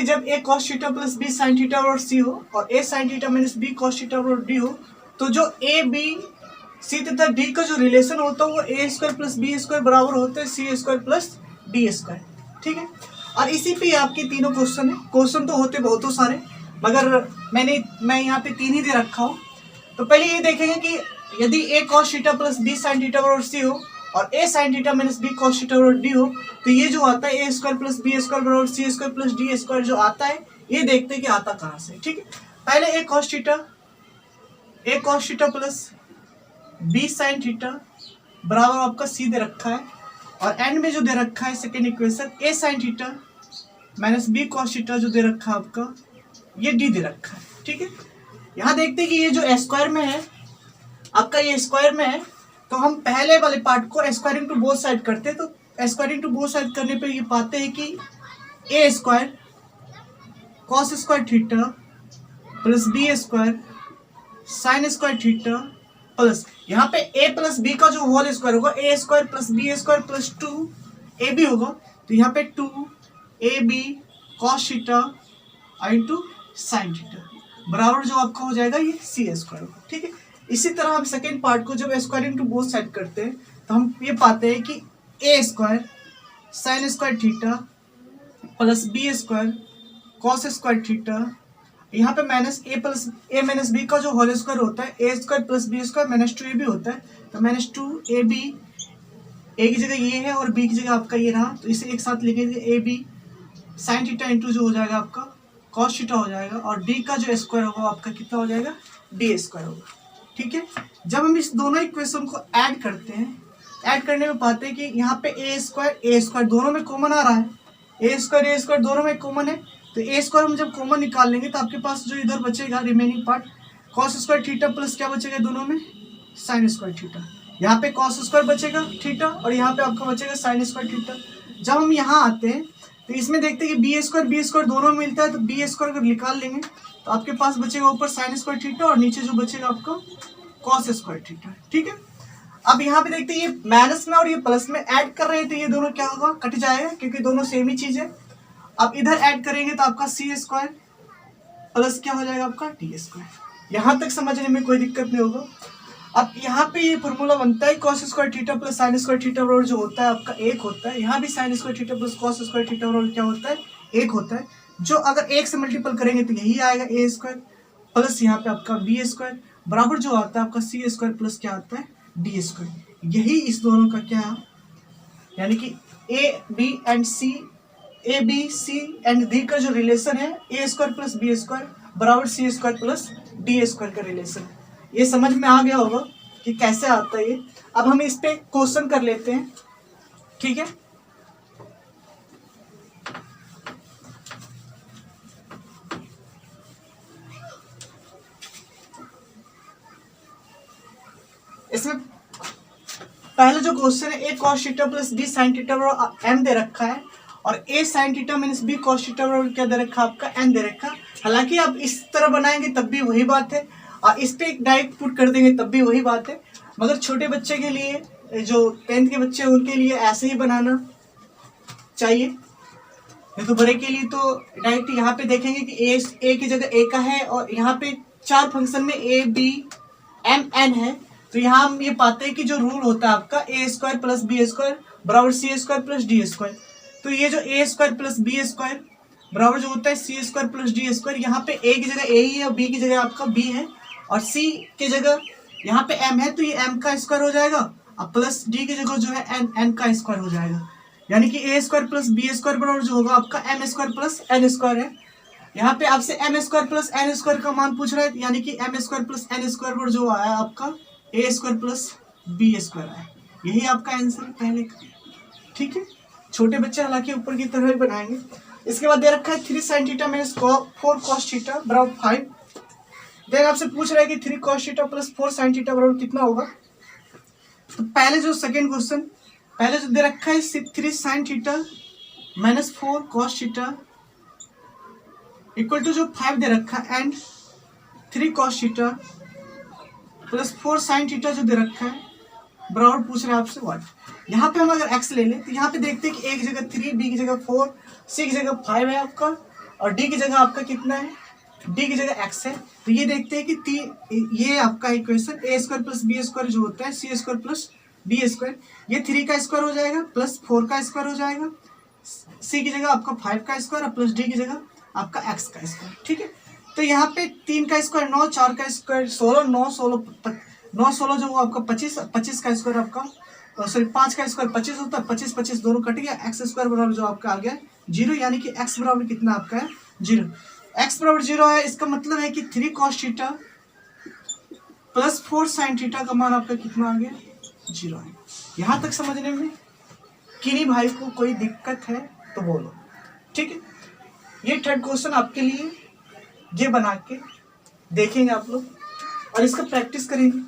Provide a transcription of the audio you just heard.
जब a cos theta plus b sin theta बराबर c हो और a sin theta minus b cos theta बराबर d हो, तो जो a b c तथा d का जो रिलेशन होता है वो a square plus b square बराबर होता है c square plus d square. ठीक है, और इसी पे आपके तीनों क्वेश्चन है। क्वेश्चन तो होते बहुत सारे, मगर मैं यहाँ पे 3 ही दे रखा हूँ। तो पहले ये देखेंगे कि यदि a cos theta plus b sin theta बराबर c हो और a sin theta minus b cos theta बराबर d हो, तो ये जो आता है a square plus b square बराबर c square plus d square जो आता है, ये देखते हैं कि आता कहाँ से। ठीक है, पहले a cos theta plus b sin theta बराबर आपका c दे रखा है, और एंड में जो दे रखा है second equation a sin theta minus b cos theta जो दे रखा है आपका, ये d दे रखा है। ठीक है, यहाँ देखते हैं कि ये जो स्क्वायर में है आपका, ये स्क्वायर में है, तो हम पहले वाले पार्ट को स्क्वायरिंग टू बोथ साइड करते हैं। तो स्क्वायरिंग टू बोथ साइड करने पे ये पाते हैं कि a square cos square theta plus b square sine square theta plus यहाँ पे a प्लस b का जो होल स्क्वायर होगा a square plus b square plus 2ab होगा, तो यहाँ पे 2ab cos theta into sine theta बराबर जो आपका हो जाएगा ये c स्क्वायर होगा। ठीक है, इसी तरह हम सेकेंड पार्ट को जब स्क्वायरिंग टू बोथ साइड करते हैं तो हम ये पाते हैं कि a square sine square theta plus b square cos square theta, यहाँ पे माइनस a माइनस b का जो होल स्क्वायर होता है a square plus b square minus 2ab होता है, तो माइनस 2ab a की जगह ये है और b की जगह आपका ये रहा, तो इसे एक साथ लिखेंगे ab साइन थीटा इंटू जो हो जाएगा आपका कॉस थीटा हो जाएगा, और d का जो स्क्वायर होगा आपका कितना हो जाएगा d स्क्वायर होगा। ठीक है, जब हम इस दोनों इक्वेशन को ऐड करते हैं, ऐड करने में पाते हैं कि यहाँ पे a स्क्वायर दोनों में कॉमन आ रहा है, a स्क्वायर दोनों में कॉमन है, तो a स्क्वायर हम जब कॉमन निकाल लेंगे तो आपके पास जो इधर बचेगा remaining part cos square theta plus क्या बचेगा दोनों में साइन स्क्वायर थीटा, यहाँ पे कॉस स्क्वायर बचेगा थीटा और यहाँ पे आपका बचेगा साइन स्क्वायर थीटा। जब हम यहाँ आते हैं तो इसमें देखते हैं कि बी स्क्वायर दोनों में मिलता है, तो बी स्क्वायर अगर निकाल लेंगे तो आपके पास बचेगा ऊपर साइन स्क्वायर थीटा और नीचे जो बचेगा आपका कॉस स्क्वायर थीटा। ठीक है, अब यहाँ पे देखते हैं ये माइनस में और ये प्लस में ऐड कर रहे हैं, तो ये दोनों क्या होगा कट जाएगा क्योंकि दोनों सेम ही चीज है। अब इधर ऐड करेंगे तो आपका सी स्क्वायर प्लस क्या हो जाएगा आपका डी स्क्वायर। यहाँ तक समझने में कोई दिक्कत नहीं होगा। अब यहाँ पे ये फॉर्मूला बनता है cos square theta plus sine square theta बराबर जो होता है आपका एक होता है, यहाँ भी sine square theta plus cos square theta बराबर क्या होता है एक होता है, जो अगर एक से मल्टीपल करेंगे तो यही आएगा ए स्क्वायर प्लस यहाँ पे आपका बी स्क्वायर बराबर जो आता है आपका सी स्क्वायर प्लस क्या आता है डी स्क्वायर। यही इस दोनों का क्या है, यानी कि A B C and D का जो रिलेशन है A square plus B square बराबर C square plus D square का रिलेशन है। ये समझ में आ गया होगा कि कैसे आता है ये। अब हम इस पे क्वेश्चन कर लेते हैं। ठीक है, इसमें पहले जो क्वेश्चन है a cos theta plus b sine theta बराबर एम दे रखा है और a sine theta minus b cos theta बराबर क्या दे रखा है आपका एन दे रखा है। हालांकि आप इस तरह बनाएंगे तब भी वही बात है और इस पे डायरेक्ट पुट कर देंगे तब भी वही बात है, मगर छोटे बच्चे के लिए जो 10th के बच्चे हैं उनके लिए ऐसे ही बनाना चाहिए। नहीं तो बड़े के लिए तो डायरेक्ट यहाँ पे देखेंगे कि ए की जगह ए का है और यहाँ पे 4 फंक्शन में ए बी एम एन है, तो यहाँ हम ये पाते हैं कि जो रूल होता है आपका A square plus B square बराबर C square plus D square, तो ये जो ए स्क्वायर प्लस बी स्क्वायर बराबर जो होता है सी स्क्वायर प्लस डी स्क्वायर, यहाँ पे ए की जगह ए ही है और बी की जगह आपका बी है और सी की जगह यहाँ पे एम है, तो ये एम का स्क्वायर हो जाएगा और प्लस डी की जगह जो है एन का स्क्वायर हो जाएगा, यानी कि A square plus B square बराबर जो होगा आपका M square plus N square है। यहाँ पे आपसे M square plus N square का मान पूछ रहा है, यानी कि M square plus N square पर जो आया आपका A square plus B square आया, यही आपका आंसर है पहले का। ठीक है, छोटे बच्चे हालांकि ऊपर की तरह ही बनाएंगे। इसके बाद दे रखा है 3 sine theta minus 4 cos theta बराबर 5। देन आपसे पूछ रहा है कि 3 cos theta plus 4 sine theta बराबर कितना होगा। तो पहले जो सेकेंड क्वेश्चन पहले जो दे रखा है 3 sine theta minus 4 cos theta equal to जो 5 दे रखा है and 3 cos theta plus 4 sine theta जो दे रखा है बराबर पूछ रहे हैं आपसे व्हाट। यहाँ पे हम अगर x ले लें तो यहाँ पे देखते हैं कि a की जगह 3 b की जगह 4 c की जगह 5 है आपका और डी की जगह आपका कितना है, डी की जगह एक्स है। तो ये देखते हैं कि ये आपका इक्वेशन ए स्क्वायर प्लस बी स्क्वायर जो होता है सी स्क्वायर प्लस बी स्क्वायर, ये 3 का स्क्वायर हो जाएगा प्लस 4 का स्क्वायर हो जाएगा, सी की जगह आपका 5 का स्क्वायर और प्लस डी की जगह आपका एक्स का स्क्वायर। ठीक है, तो यहाँ पे 3 का स्क्वायर 9, 4 का स्क्वायर 16, 9 16 जो वो आपका 25 का स्क्वायर आपका सॉरी 5 का स्क्वायर 25 होता है, 25 25 दोनों कट गया, एक्स स्क्वायर बराबर जो आपका आ गया 0, यानी कि एक्स बराबर कितना आपका है 0। एक्स बराबर 0 है, इसका मतलब है कि 3 cos theta plus 4 sin theta का मान आपका कितना आ गया 0 है। यहाँ तक समझने में किन्हीं भाई को कोई दिक्कत है तो बोलो। ठीक है, ये थर्ड क्वेश्चन आपके लिए ये बना के देखेंगे आप लोग और इसका प्रैक्टिस करेंगे।